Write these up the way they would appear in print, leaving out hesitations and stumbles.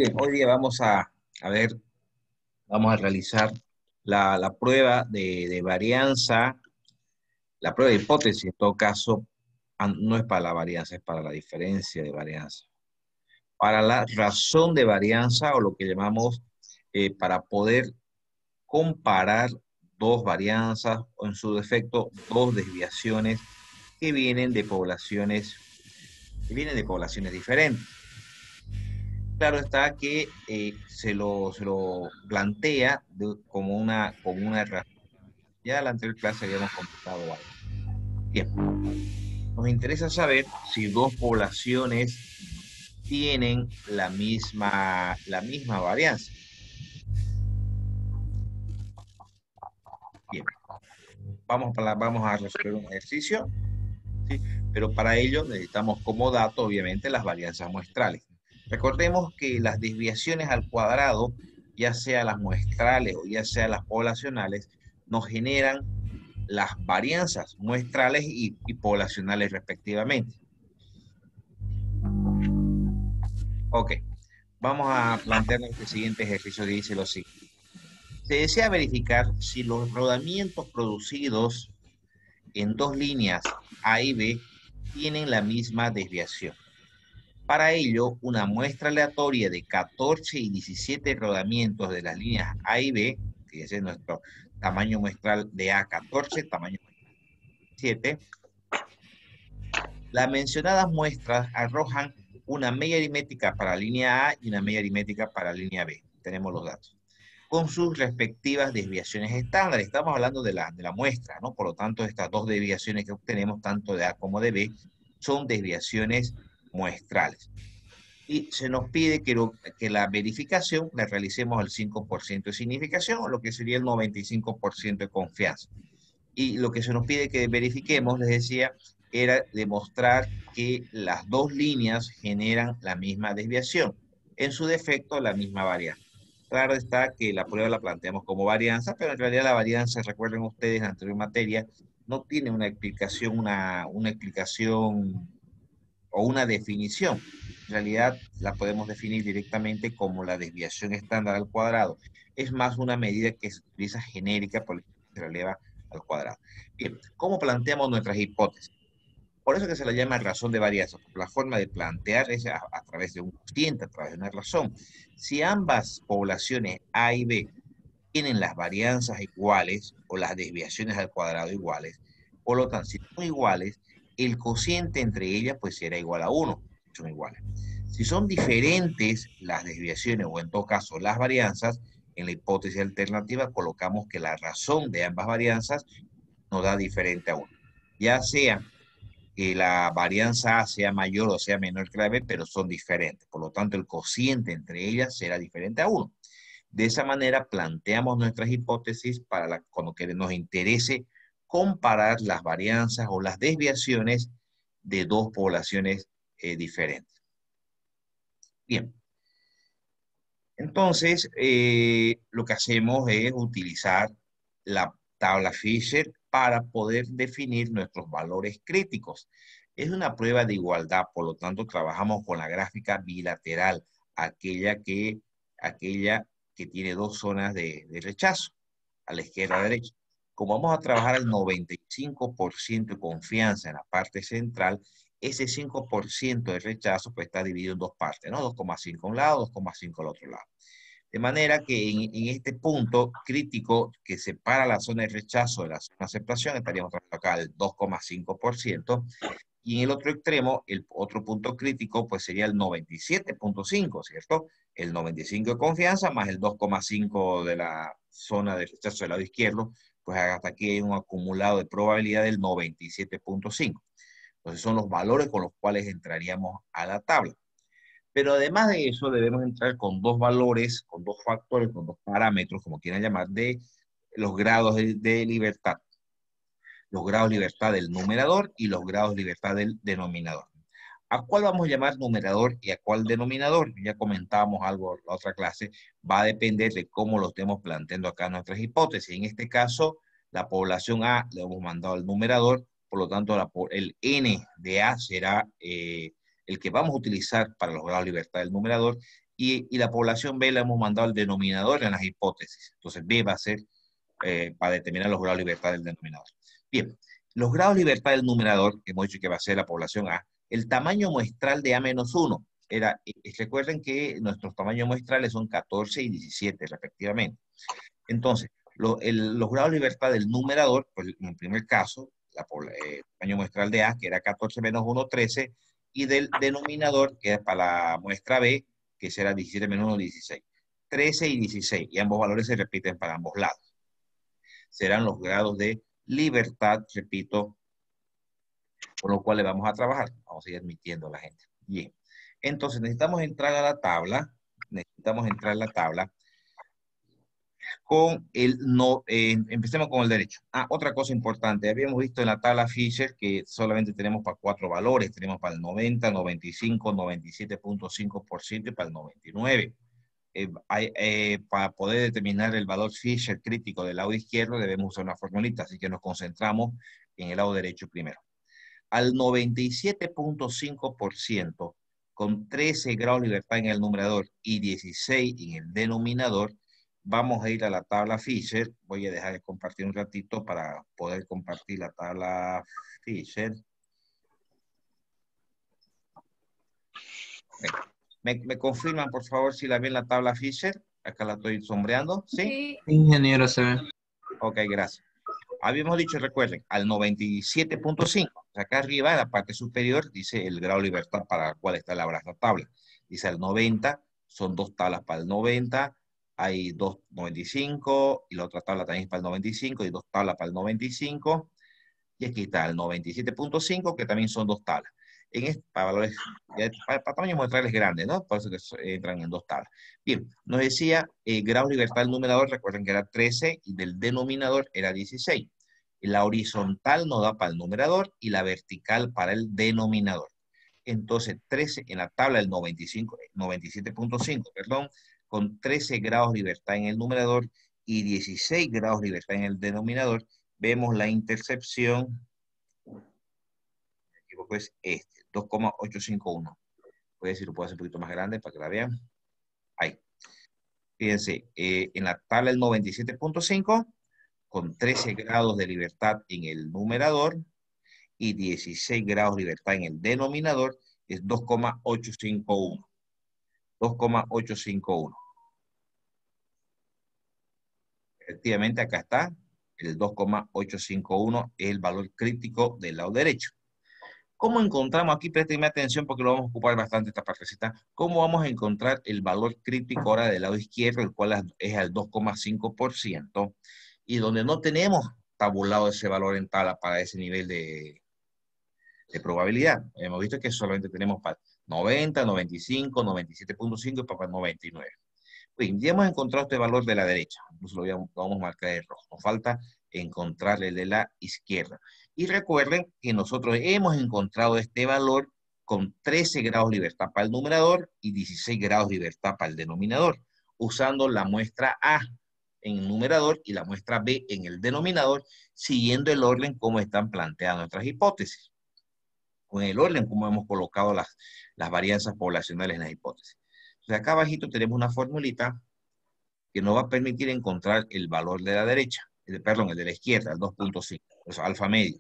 Bien, hoy día a ver, vamos a realizar la prueba de varianza, la prueba de hipótesis, en todo caso, no es para la varianza, es para la diferencia de varianza. Para la razón de varianza, o lo que llamamos, para poder comparar dos varianzas, o en su defecto, dos desviaciones que vienen de poblaciones diferentes. Claro está que se lo plantea como una razón. Ya en la anterior clase habíamos comentado algo. Bien, nos interesa saber si dos poblaciones tienen la misma varianza. Bien, vamos a resolver un ejercicio, ¿sí? Pero para ello necesitamos como dato, obviamente, las varianzas muestrales. Recordemos que las desviaciones al cuadrado, ya sea las muestrales o ya sea las poblacionales, nos generan las varianzas muestrales y poblacionales respectivamente. Ok, vamos a plantear este siguiente ejercicio que dice lo siguiente. Se desea verificar si los rodamientos producidos en dos líneas A y B tienen la misma desviación. Para ello, una muestra aleatoria de 14 y 17 rodamientos de las líneas A y B, que ese es nuestro tamaño muestral de A14, tamaño 7, las mencionadas muestras arrojan una media aritmética para la línea A y una media aritmética para la línea B. Tenemos los datos. Con sus respectivas desviaciones estándar. Estamos hablando de la muestra, ¿no? Por lo tanto, estas dos desviaciones que obtenemos, tanto de A como de B, son desviaciones muestrales. Y se nos pide que la verificación la realicemos al 5% de significación, o lo que sería el 95% de confianza. Y lo que se nos pide que verifiquemos, les decía, era demostrar que las dos líneas generan la misma desviación, en su defecto la misma varianza. Claro está que la prueba la planteamos como varianza, pero en realidad la varianza, recuerden ustedes en la anterior materia, no tiene una explicación o una definición. En realidad la podemos definir directamente como la desviación estándar al cuadrado. Es más una medida que se utiliza genérica por la que se releva al cuadrado. Bien, ¿cómo planteamos nuestras hipótesis? Por eso que se le llama razón de varianza, porque la forma de plantear es a través de un cociente, a través de una razón. Si ambas poblaciones A y B tienen las varianzas iguales o las desviaciones al cuadrado iguales, por lo tanto, si son iguales, el cociente entre ellas pues será igual a 1, son iguales. Si son diferentes las desviaciones o en todo caso las varianzas, en la hipótesis alternativa colocamos que la razón de ambas varianzas nos da diferente a 1. Ya sea que la varianza A sea mayor o sea menor que la B, pero son diferentes. Por lo tanto, el cociente entre ellas será diferente a 1. De esa manera planteamos nuestras hipótesis cuando nos interese comparar las varianzas o las desviaciones de dos poblaciones diferentes. Bien, entonces lo que hacemos es utilizar la tabla Fisher para poder definir nuestros valores críticos. Es una prueba de igualdad, por lo tanto trabajamos con la gráfica bilateral, aquella que tiene dos zonas de rechazo, a la izquierda y a la derecha. Como vamos a trabajar al 95% de confianza en la parte central, ese 5% de rechazo pues está dividido en dos partes, ¿no? 2,5 a un lado, 2,5 al otro lado. De manera que en este punto crítico que separa la zona de rechazo de la zona de aceptación, estaríamos trabajando acá el 2,5%, y en el otro extremo, el otro punto crítico, pues sería el 97,5, ¿cierto? El 95 de confianza más el 2,5 de la zona de rechazo del lado izquierdo, pues hasta aquí hay un acumulado de probabilidad del 97,5. Entonces son los valores con los cuales entraríamos a la tabla. Pero además de eso, debemos entrar con dos valores, con dos factores, con dos parámetros, como quieran llamar, de los grados de libertad. Los grados de libertad del numerador y los grados de libertad del denominador. ¿A cuál vamos a llamar numerador y a cuál denominador? Ya comentábamos algo en la otra clase. Va a depender de cómo lo estemos planteando acá en nuestras hipótesis. En este caso, la población A le hemos mandado al numerador, por lo tanto, el N de A será el que vamos a utilizar para los grados de libertad del numerador, y la población B la hemos mandado al denominador en las hipótesis. Entonces B va a ser para determinar los grados de libertad del denominador. Bien, los grados de libertad del numerador, que hemos dicho que va a ser la población A, el tamaño muestral de A-1 era, recuerden que nuestros tamaños muestrales son 14 y 17 respectivamente. Entonces, los grados de libertad del numerador, pues en el primer caso, el tamaño muestral de A, que era 14 menos 1, 13, y del denominador, que es para la muestra B, que será 17 menos 1, 16. 13 y 16, y ambos valores se repiten para ambos lados. Serán los grados de libertad, repito, con los cuales vamos a trabajar. Vamos a ir admitiendo a la gente. Bien. Entonces, necesitamos entrar a la tabla. Necesitamos entrar a la tabla con el no, empecemos con el derecho. Otra cosa importante, habíamos visto en la tabla Fisher que solamente tenemos para 4 valores, tenemos para el 90, 95, 97.5% y para el 99. Para poder determinar el valor Fisher crítico del lado izquierdo debemos usar una formulita, así que nos concentramos en el lado derecho primero. Al 97.5% con 13 grados de libertad en el numerador y 16 en el denominador, vamos a ir a la tabla Fisher. Voy a dejar de compartir un ratito para poder compartir la tabla Fisher. Okay. ¿Me confirman, por favor, si la ven la tabla Fisher? Acá la estoy sombreando, ¿sí? Sí. Ingeniero, se ve. Ok, gracias. Habíamos dicho, recuerden, al 97.5. Acá arriba, en la parte superior, dice el grado de libertad para el cual está elaborada la tabla. Dice al 90, son 2 tablas para el 90, hay 2.95, y la otra tabla también es para el 95, y 2 tablas para el 95, y aquí está el 97.5, que también son 2 tablas. Para valores, para tamaños muestrales grandes, ¿no? Por eso que entran en 2 tablas. Bien, nos decía, grado de libertad del numerador, recuerden que era 13, y del denominador era 16. La horizontal nos da para el numerador, y la vertical para el denominador. Entonces, 13 en la tabla del 97.5, perdón, con 13 grados de libertad en el numerador y 16 grados de libertad en el denominador, vemos la intercepción, es 2,851. Voy a decir, lo puedo hacer un poquito más grande para que la vean. Ahí. Fíjense, en la tabla del 97.5, con 13 grados de libertad en el numerador y 16 grados de libertad en el denominador, es 2,851. 2,851. Efectivamente, acá está. El 2,851 es el valor crítico del lado derecho. ¿Cómo encontramos aquí? Préstenme atención porque lo vamos a ocupar bastante esta partecita. ¿Cómo vamos a encontrar el valor crítico ahora del lado izquierdo, el cual es al 2,5%, y donde no tenemos tabulado ese valor en tabla para ese nivel de probabilidad? Hemos visto que solamente tenemos para 90, 95, 97.5 y para 99. Bien, ya hemos encontrado este valor de la derecha. Incluso lo vamos a marcar de rojo. Nos falta encontrar el de la izquierda. Y recuerden que nosotros hemos encontrado este valor con 13 grados de libertad para el numerador y 16 grados de libertad para el denominador, usando la muestra A en el numerador y la muestra B en el denominador, siguiendo el orden como están planteadas nuestras hipótesis, o en el orden como hemos colocado las varianzas poblacionales en las hipótesis. Entonces acá abajito tenemos una formulita que nos va a permitir encontrar el valor de la derecha, perdón, el de la izquierda, el 2,5, o sea, alfa medio.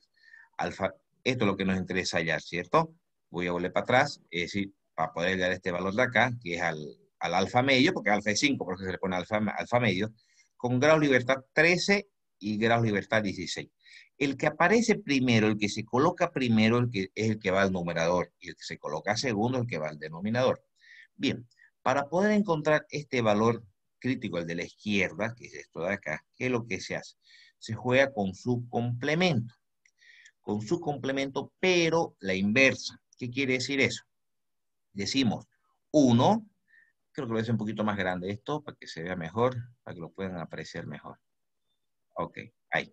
Esto es lo que nos interesa hallar, ¿cierto? Voy a volver para atrás, es decir, para poder hallar este valor de acá, que es al alfa medio, porque alfa es 5, por eso se le pone alfa medio, con grado de libertad 13 y grado de libertad 16. El que aparece primero, el que se coloca primero, es el que va al numerador, y el que se coloca segundo, el que va al denominador. Bien, para poder encontrar este valor crítico, el de la izquierda, que es esto de acá, ¿qué es lo que se hace? Se juega con su complemento. Con su complemento, pero la inversa. ¿Qué quiere decir eso? Decimos 1, creo que lo voy a hacer un poquito más grande esto, para que se vea mejor, para que lo puedan apreciar mejor. Ok, ahí.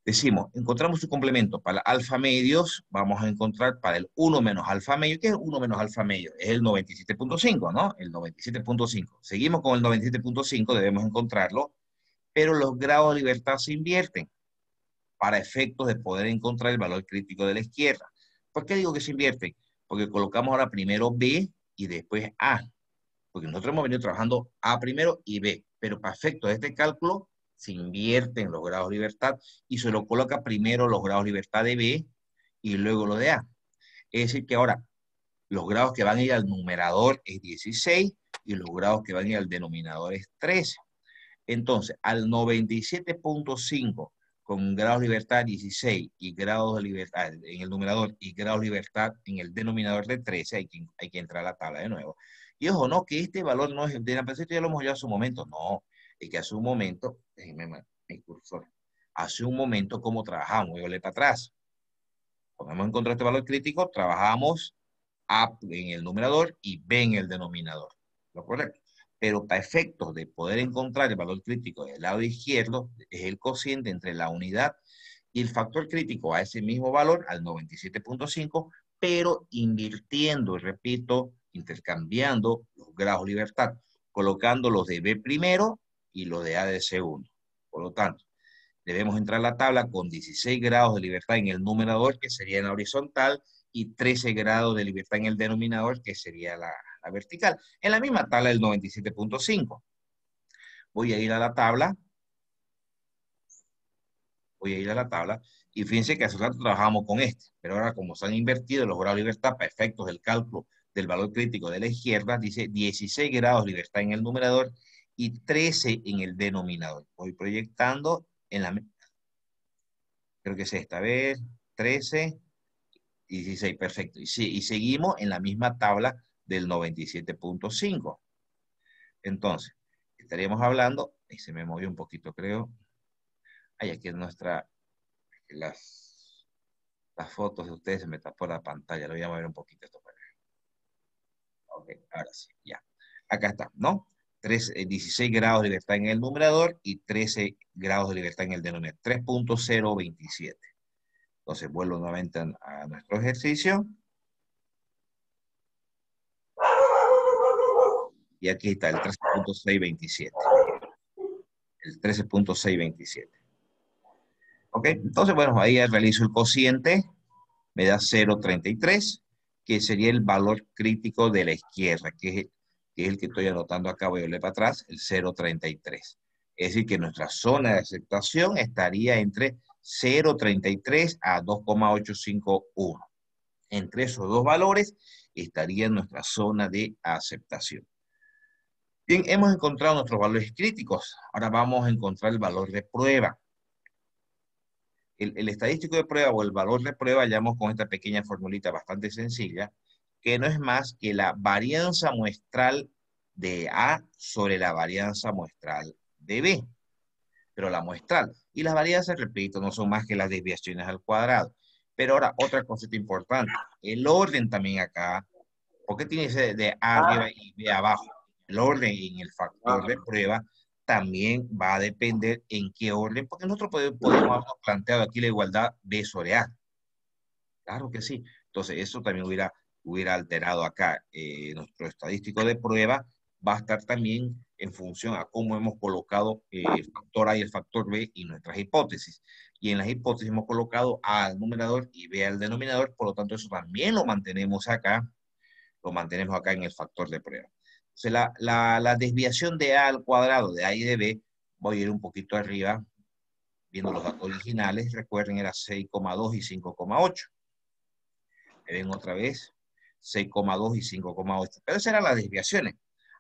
Decimos, encontramos su complemento para alfa medios, vamos a encontrar para el 1 menos alfa medio. ¿Qué es 1 menos alfa medio? Es el 97.5, ¿no? El 97.5. Seguimos con el 97.5, debemos encontrarlo, pero los grados de libertad se invierten para efectos de poder encontrar el valor crítico de la izquierda. ¿Por qué digo que se invierten? Porque colocamos ahora primero B y después A, porque nosotros hemos venido trabajando A primero y B, pero para efectos de este cálculo se invierten los grados de libertad y se lo coloca primero los grados de libertad de B y luego lo de A. Es decir que ahora los grados que van a ir al numerador es 16 y los grados que van a ir al denominador es 13. Entonces, al 97.5 con grados de libertad 16 y grados de libertad en el numerador y grados de libertad en el denominador de 13, hay que entrar a la tabla de nuevo. Y ojo, no, que este valor no es de la presente, ya lo hemos llevado a su momento. No, es que hace un momento, déjenme mi cursor, hace un momento, ¿cómo trabajamos? Yo le para atrás. Cuando hemos encontrado este valor crítico, trabajamos A en el numerador y B en el denominador. ¿Lo correcto? Pero para efectos de poder encontrar el valor crítico del lado izquierdo, es el cociente entre la unidad y el factor crítico a ese mismo valor, al 97.5, pero invirtiendo, y repito, intercambiando los grados de libertad, colocando los de B primero y los de A de segundo. Por lo tanto, debemos entrar a la tabla con 16 grados de libertad en el numerador, que sería en la horizontal, y 13 grados de libertad en el denominador, que sería la vertical. En la misma tabla del 97.5. Voy a ir a la tabla. Voy a ir a la tabla. Y fíjense que hace rato trabajamos con este. Pero ahora, como se han invertido los grados de libertad para efectos del cálculo del valor crítico de la izquierda, dice 16 grados de libertad en el numerador y 13 en el denominador. Voy proyectando en la... Creo que es esta. A ver, 13... 16, perfecto. Y seguimos en la misma tabla del 97.5. Entonces, estaríamos hablando, y se me movió un poquito, creo. Ay, aquí nuestra, las fotos de ustedes se me tapó la pantalla. Lo voy a mover un poquito esto para acá. Ok, ahora sí, ya. Acá está, ¿no? 16 grados de libertad en el numerador y 13 grados de libertad en el denominador. 3.027. Entonces, vuelvo nuevamente a nuestro ejercicio. Y aquí está el 13.627. El 13.627. ¿Ok? Entonces, bueno, ahí realizo el cociente, me da 0.33, que sería el valor crítico de la izquierda, que es el que estoy anotando acá, voy a darle para atrás, el 0.33. Es decir, que nuestra zona de aceptación estaría entre 0.33 a 2.851. Entre esos dos valores estaría nuestra zona de aceptación. Bien, hemos encontrado nuestros valores críticos. Ahora vamos a encontrar el valor de prueba. El estadístico de prueba o el valor de prueba hallamos con esta pequeña formulita bastante sencilla, que no es más que la varianza muestral de A sobre la varianza muestral de B. Pero la muestral. Y las varianzas, repito, no son más que las desviaciones al cuadrado. Pero ahora, otra cosita importante. El orden también acá. ¿Por qué tiene ese de A arriba y B abajo? El orden en el factor de prueba también va a depender en qué orden, porque nosotros podemos haber planteado aquí la igualdad B sobre A. Claro que sí. Entonces, eso también hubiera alterado acá. Nuestro estadístico de prueba va a estar también en función a cómo hemos colocado el factor A y el factor B y nuestras hipótesis. Y en las hipótesis hemos colocado A al numerador y B al denominador, por lo tanto, eso también lo mantenemos acá en el factor de prueba. Entonces, la desviación de A al cuadrado, de A y de B, voy a ir un poquito arriba, viendo los datos originales, recuerden, era 6,2 y 5,8. Me ven otra vez, 6,2 y 5,8. Pero esas eran las desviaciones.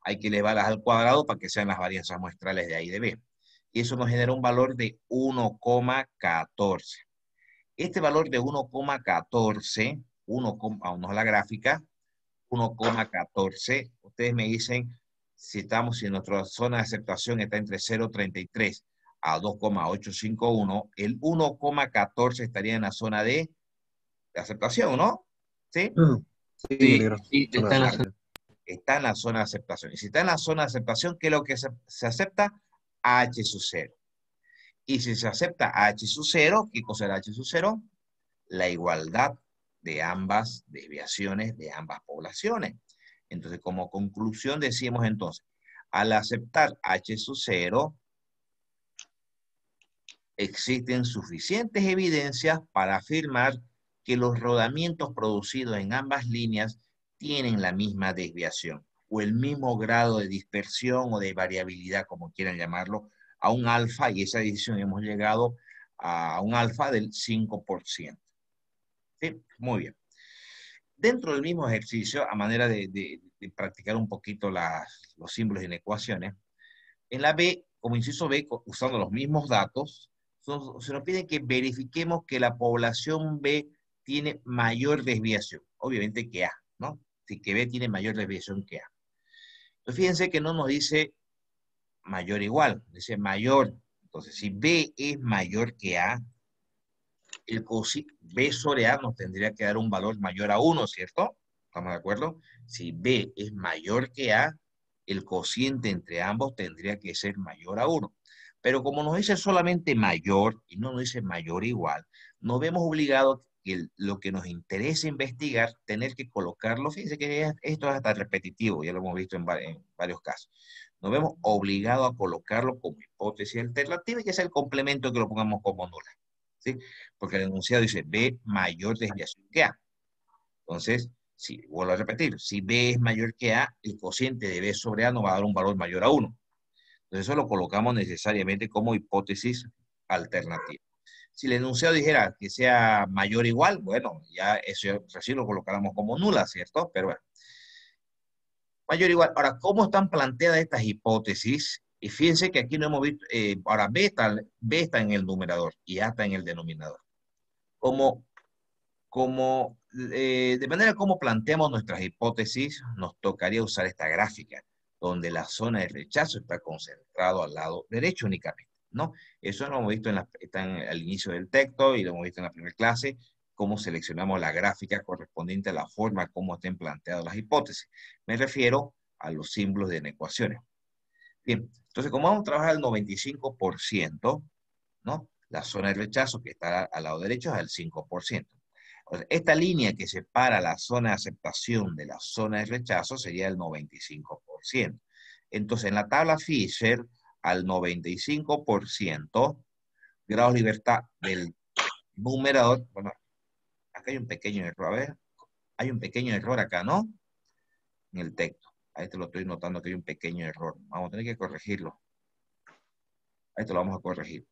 Hay que elevarlas al cuadrado para que sean las varianzas muestrales de A y de B. Y eso nos genera un valor de 1,14. Este valor de 1,14, vamos a la gráfica, 1,14. Ustedes me dicen si nuestra zona de aceptación está entre 0,33 a 2,851, el 1,14 estaría en la zona de aceptación, ¿no? ¿Sí? Sí, mi Sí, negro. sí, Zona de aceptación. está en la zona de aceptación. Y si está en la zona de aceptación, ¿qué es lo que se acepta? H sub 0. Y si se acepta H sub 0, ¿qué cosa era H sub 0? La igualdad de ambas desviaciones de ambas poblaciones. Entonces, como conclusión decimos entonces, al aceptar H sub 0, existen suficientes evidencias para afirmar que los rodamientos producidos en ambas líneas tienen la misma desviación o el mismo grado de dispersión o de variabilidad, como quieran llamarlo, a un alfa, y esa decisión hemos llegado a un alfa del 5%. ¿Sí? Muy bien. Dentro del mismo ejercicio, a manera de practicar un poquito los símbolos en ecuaciones, en la B, como inciso B, usando los mismos datos, se nos pide que verifiquemos que la población B tiene mayor desviación, obviamente que A, ¿no? Sí, que B tiene mayor desviación que A. Entonces fíjense que no nos dice mayor o igual, dice mayor. Entonces, si B es mayor que A, el B sobre A nos tendría que dar un valor mayor a 1, ¿cierto? ¿Estamos de acuerdo? Si B es mayor que A, el cociente entre ambos tendría que ser mayor a 1. Pero como nos dice solamente mayor y no nos dice mayor o igual, nos vemos obligados que lo que nos interesa investigar, tener que colocarlo. Fíjense que esto es hasta repetitivo, ya lo hemos visto en varios casos. Nos vemos obligados a colocarlo como hipótesis alternativa y que sea el complemento que lo pongamos como nula. ¿Sí? Porque el enunciado dice B mayor desviación que A. Entonces, si vuelvo a repetir, si B es mayor que A, el cociente de B sobre A nos va a dar un valor mayor a 1. Entonces eso lo colocamos necesariamente como hipótesis alternativa. Si el enunciado dijera que sea mayor o igual, bueno, ya eso sí lo colocáramos como nula, ¿cierto? Pero bueno, mayor o igual. Ahora, ¿cómo están planteadas estas hipótesis? Y fíjense que aquí no hemos visto, ahora B está en el numerador y A está en el denominador. De manera como planteamos nuestras hipótesis, nos tocaría usar esta gráfica, donde la zona de rechazo está concentrado al lado derecho únicamente, ¿no? Eso lo hemos visto al inicio del texto y lo hemos visto en la primera clase, cómo seleccionamos la gráfica correspondiente a la forma como estén planteadas las hipótesis. Me refiero a los símbolos de ecuaciones. Bien, entonces como vamos a trabajar al 95%, ¿no? La zona de rechazo que está al lado derecho es el 5%. Esta línea que separa la zona de aceptación de la zona de rechazo sería el 95%. Entonces, en la tabla Fisher, al 95%, grados de libertad del numerador, bueno, acá hay un pequeño error, a ver, hay un pequeño error acá, ¿no? En el texto. A este lo estoy notando que hay un pequeño error. Vamos a tener que corregirlo. A esto lo vamos a corregir.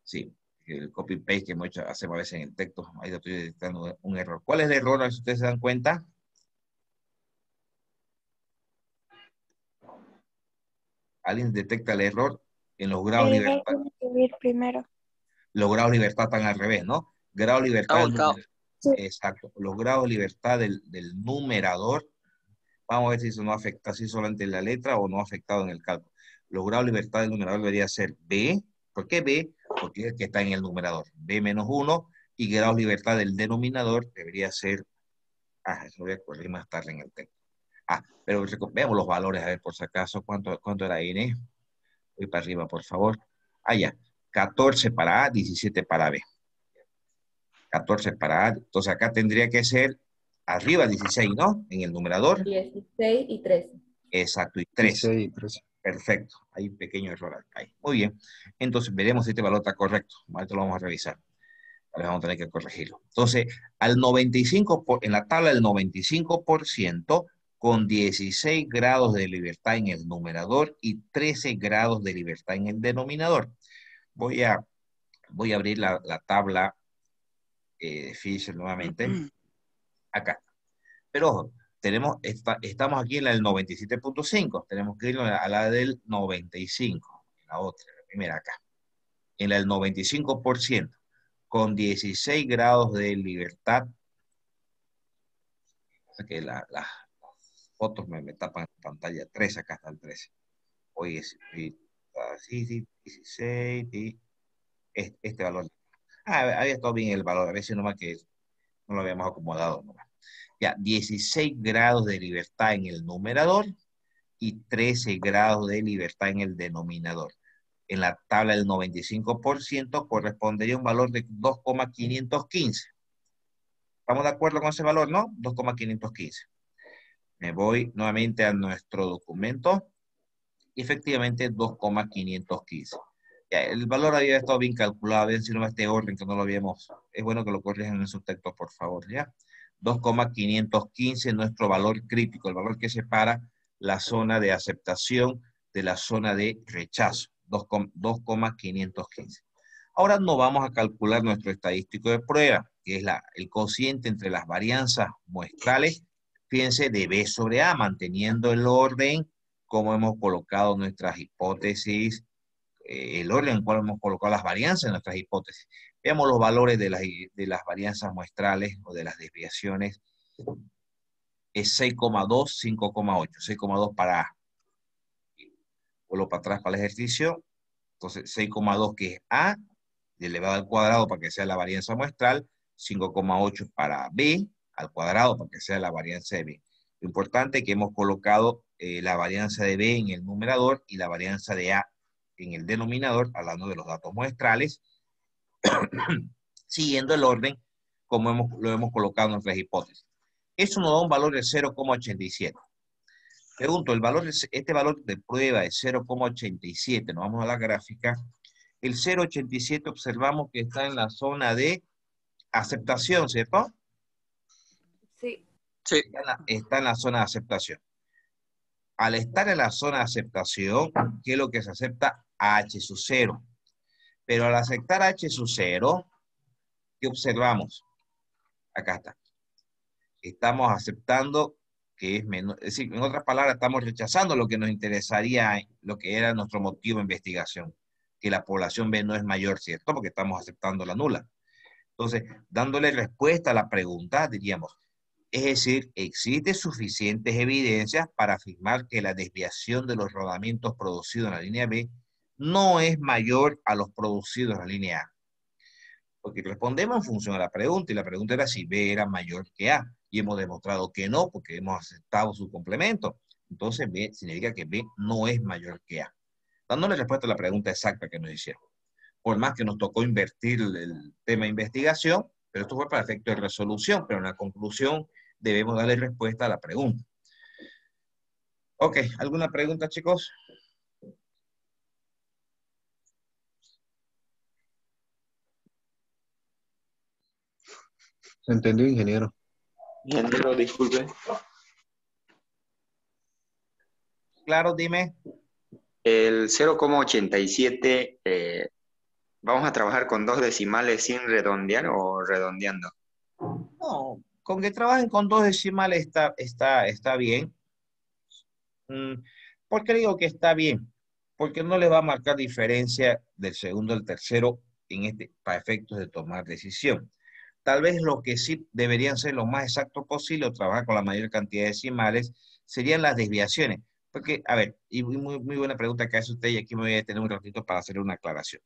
Sí, el copy-paste que hacemos a veces en el texto, ahí lo estoy detectando un error. ¿Cuál es el error? Si ustedes se dan cuenta. ¿Alguien detecta el error en los grados de libertad? Escribir primero. Los grados de libertad están al revés, ¿no? Grado de libertad del Cao. numerador. Sí. Exacto. Los grados de libertad del numerador. Vamos a ver si eso no afecta así solamente en la letra o no ha afectado en el cálculo. Los grados de libertad del numerador debería ser B. ¿Por qué B? Porque es el que está en el numerador. B menos 1. Y grados de libertad del denominador debería ser... eso lo voy a corregir más tarde en el texto. Pero veamos los valores, a ver por si acaso. ¿Cuánto era N? Voy para arriba, por favor. Ya. 14 para A, 17 para B. 14 para A. Entonces acá tendría que ser arriba 16, ¿no? En el numerador. 16 y 13. Exacto, y 13. 16 y 13. Perfecto. Hay un pequeño error acá. Muy bien. Entonces veremos si este valor está correcto. Ahorita lo vamos a revisar. Ahora vamos a tener que corregirlo. Entonces, en la tabla del 95%, con 16 grados de libertad en el numerador y 13 grados de libertad en el denominador. Voy a abrir la tabla de Fisher nuevamente. Acá. Pero ojo, estamos aquí en la del 97.5. Tenemos que ir a la del 95. La otra, la primera acá. En la del 95%, con 16 grados de libertad. Que las fotos me tapan pantalla. 13, acá está el 13. Oye, sí, 16 y este valor. Había estado bien el valor, a veces nomás que no lo habíamos acomodado nomás. Ya, 16 grados de libertad en el numerador y 13 grados de libertad en el denominador. En la tabla del 95% correspondería a un valor de 2,515. ¿Estamos de acuerdo con ese valor, no? 2,515. Me voy nuevamente a nuestro documento. Y efectivamente 2,515. Ya, el valor había estado bien calculado, bien si no este orden que no lo habíamos. Es bueno que lo corrijan en sus textos, por favor, ¿ya? 2,515 es nuestro valor crítico, el valor que separa la zona de aceptación de la zona de rechazo, 2,515. Ahora nos vamos a calcular nuestro estadístico de prueba, que es el cociente entre las varianzas muestrales, fíjense, de B sobre A, manteniendo el orden como hemos colocado nuestras hipótesis, el orden en el cual hemos colocado las varianzas en nuestras hipótesis. Veamos los valores de las varianzas muestrales o de las desviaciones. Es 6,2, 5,8. 6,2 para A. Vuelvo para atrás para el ejercicio. Entonces, 6,2 que es A, elevado al cuadrado para que sea la varianza muestral. 5,8 para B, al cuadrado para que sea la varianza de B. Lo importante es que hemos colocado la varianza de B en el numerador y la varianza de A en el denominador, hablando de los datos muestrales, siguiendo el orden como lo hemos colocado en nuestras hipótesis. Eso nos da un valor de 0,87. Pregunto, este valor de prueba es 0,87, nos vamos a la gráfica. El 0,87 observamos que está en la zona de aceptación, ¿cierto? Sí. Sí. Está en la zona de aceptación. Al estar en la zona de aceptación, ¿qué es lo que se acepta? H sub 0. Pero al aceptar H sub 0, ¿qué observamos? Acá está. Estamos aceptando que es menor, es decir, en otras palabras, estamos rechazando lo que nos interesaría, lo que era nuestro motivo de investigación, que la población B no es mayor, ¿cierto? Porque estamos aceptando la nula. Entonces, dándole respuesta a la pregunta, diríamos, es decir, existe suficientes evidencias para afirmar que la desviación de los rodamientos producidos en la línea B no es mayor a los producidos en la línea A. Porque respondemos en función a la pregunta, y la pregunta era si B era mayor que A, y hemos demostrado que no, porque hemos aceptado su complemento. Entonces B significa que B no es mayor que A. Dándole respuesta a la pregunta exacta que nos hicieron. Por más que nos tocó invertir el tema de investigación, pero esto fue para efecto de resolución, pero en la conclusión debemos darle respuesta a la pregunta. Ok, ¿alguna pregunta, chicos? ¿Entendió, ingeniero? Ingeniero, disculpe. Claro, dime. El 0,87, ¿vamos a trabajar con dos decimales sin redondear o redondeando? No, con que trabajen con dos decimales está bien. ¿Por qué digo que está bien? Porque no les va a marcar diferencia del segundo al tercero para efectos de tomar decisión. Tal vez lo que sí deberían ser lo más exacto posible o trabajar con la mayor cantidad de decimales serían las desviaciones. Porque, a ver, y muy buena pregunta que hace usted, y aquí me voy a detener un ratito para hacer una aclaración.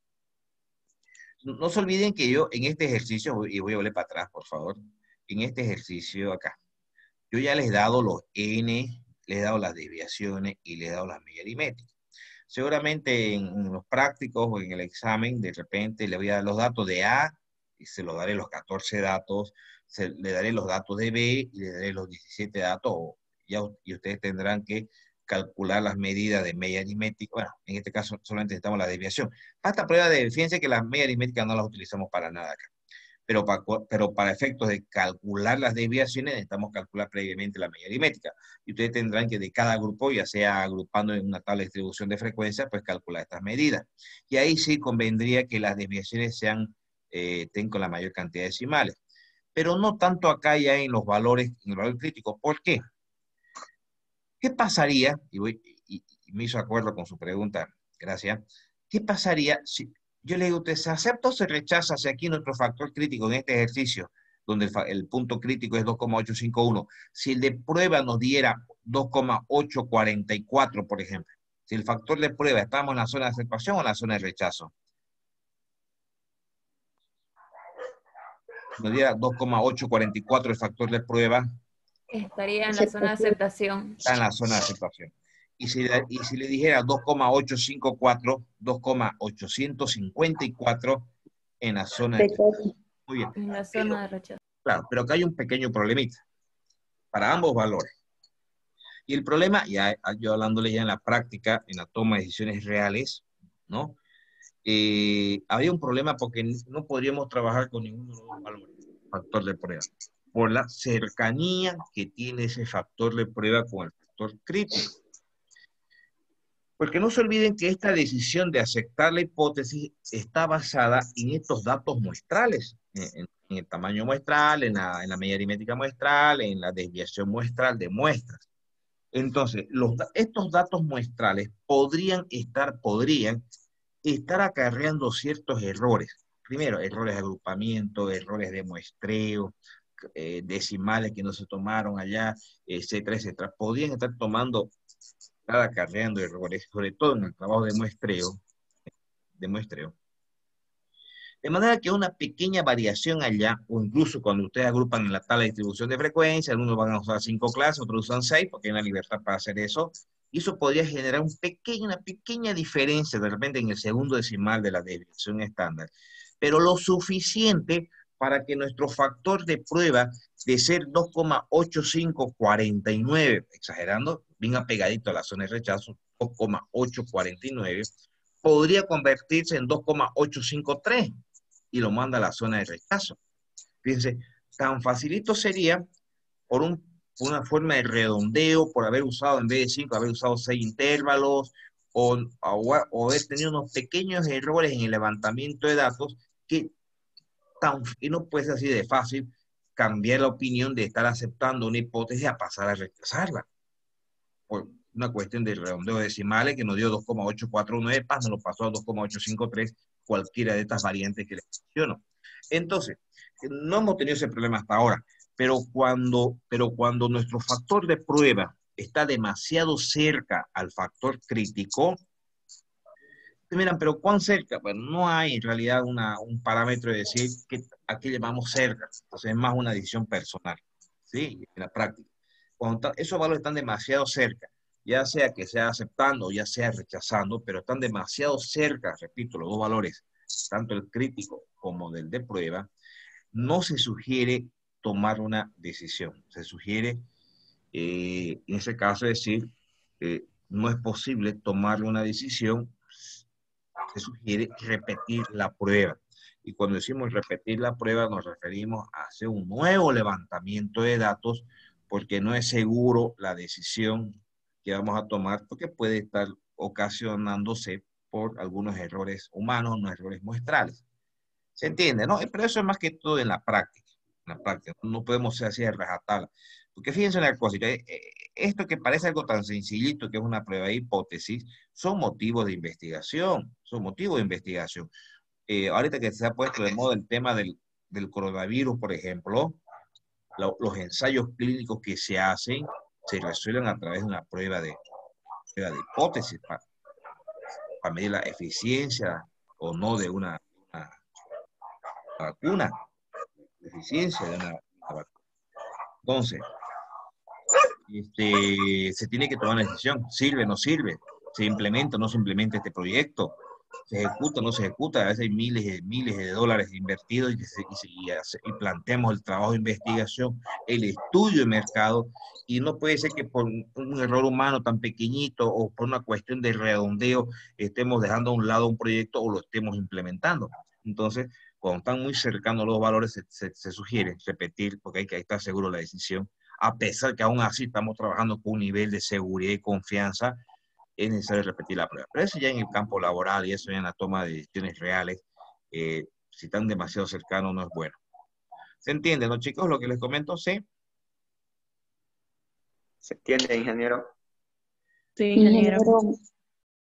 No se olviden que yo en este ejercicio, y voy a volver para atrás, por favor, en este ejercicio acá, yo ya les he dado los n, les he dado las desviaciones y les he dado las medidas aritméticas. Seguramente en los prácticos o en el examen, de repente le voy a dar los datos de A, y se los daré los 14 datos, le daré los datos de B y le daré los 17 datos, y ustedes tendrán que calcular las medidas de media aritmética. Bueno, en este caso solamente necesitamos la desviación. Hasta prueba de, fíjense que las medias aritméticas no las utilizamos para nada acá. Pero para efectos de calcular las desviaciones necesitamos calcular previamente la media aritmética. Y ustedes tendrán que de cada grupo, ya sea agrupando en una tabla de distribución de frecuencia, pues calcular estas medidas. Y ahí sí convendría que las desviaciones estén con la mayor cantidad de decimales. Pero no tanto acá ya en los valores, en el valor crítico. ¿Por qué? ¿Qué pasaría? Y me hizo acuerdo con su pregunta, gracias. ¿Qué pasaría si yo le digo a usted, se acepta o se rechaza si aquí nuestro factor crítico en este ejercicio, donde el punto crítico es 2,851, si el de prueba nos diera 2,844, por ejemplo? Si el factor de prueba, ¿estamos en la zona de aceptación o en la zona de rechazo? Nos diera 2,844 el factor de prueba. Estaría en la zona de aceptación. Está en la zona de aceptación. Y si le dijera 2,854, 2,854 en la zona de rechazo. Muy bien. En la zona de rechazo. Claro, pero acá hay un pequeño problemita para ambos valores. Y el problema, ya yo hablándole ya en la práctica, en la toma de decisiones reales, ¿no? Había un problema porque no podríamos trabajar con ninguno de los dos valores. factor de prueba, por la cercanía que tiene ese factor de prueba con el factor crítico. Porque no se olviden que esta decisión de aceptar la hipótesis está basada en estos datos muestrales, en el tamaño muestral, en la medida aritmética muestral, en la desviación muestral de muestras. Entonces, estos datos muestrales podrían estar acarreando ciertos errores. Primero, errores de agrupamiento, errores de muestreo, decimales que no se tomaron allá, etcétera, etcétera. Podrían estar acarreando errores, sobre todo en el trabajo de muestreo. De manera que una pequeña variación allá, o incluso cuando ustedes agrupan en la tabla de distribución de frecuencia, algunos van a usar 5 clases, otros usan 6, porque hay una libertad para hacer eso, y eso podría generar una pequeña diferencia de repente en el segundo decimal de la desviación estándar, pero lo suficiente para que nuestro factor de prueba de ser 2,8549, exagerando, bien apegadito a la zona de rechazo, 2,849, podría convertirse en 2,853 y lo manda a la zona de rechazo. Fíjense, tan facilito sería por una forma de redondeo, por haber usado en vez de 5, haber usado 6 intervalos, o haber tenido unos pequeños errores en el levantamiento de datos que no puede ser así de fácil cambiar la opinión de estar aceptando una hipótesis a pasar a rechazarla. Por una cuestión de redondeo decimales que nos dio 2,849, nos lo pasó a 2,853, cualquiera de estas variantes que les menciono. Entonces, no hemos tenido ese problema hasta ahora, pero cuando nuestro factor de prueba está demasiado cerca al factor crítico, miran, pero ¿cuán cerca? Bueno, no hay en realidad un parámetro de decir a qué llamamos cerca. Entonces es más una decisión personal, ¿sí? En la práctica. Cuando esos valores están demasiado cerca, ya sea que sea aceptando o ya sea rechazando, pero están demasiado cerca, repito, los dos valores, tanto el crítico como del de prueba, no se sugiere tomar una decisión. Se sugiere, en ese caso, decir, no es posible tomar una decisión. Se sugiere repetir la prueba. Y cuando decimos repetir la prueba, nos referimos a hacer un nuevo levantamiento de datos, porque no es seguro la decisión que vamos a tomar, porque puede estar ocasionándose por algunos errores humanos, no errores muestrales. ¿Se entiende, no? Pero eso es más que todo en la práctica. En la práctica. No podemos ser así de rajatabla. Porque fíjense una cosa, esto que parece algo tan sencillito, que es una prueba de hipótesis, son motivos de investigación. Son motivos de investigación. Ahorita que se ha puesto de moda el tema del coronavirus, por ejemplo, los ensayos clínicos que se hacen se resuelven a través de una prueba de hipótesis para medir la eficiencia o no de una vacuna, la eficiencia de una vacuna. Entonces, se tiene que tomar una decisión, sirve o no sirve, se implementa o no se implementa este proyecto, se ejecuta o no se ejecuta. A veces hay miles de dólares invertidos y planteamos el trabajo de investigación, el estudio de mercado, y no puede ser que por un error humano tan pequeñito o por una cuestión de redondeo estemos dejando a un lado un proyecto o lo estemos implementando. Entonces, cuando están muy cercanos los valores, se sugiere repetir, porque hay que estar seguro de la decisión, a pesar que aún así estamos trabajando con un nivel de seguridad y confianza, es necesario repetir la prueba. Pero eso ya en el campo laboral y eso ya en la toma de decisiones reales, si están demasiado cercanos no es bueno. ¿Se entiende, no, chicos, lo que les comento? ¿Sí? ¿Se entiende, ingeniero? Sí, ingeniero.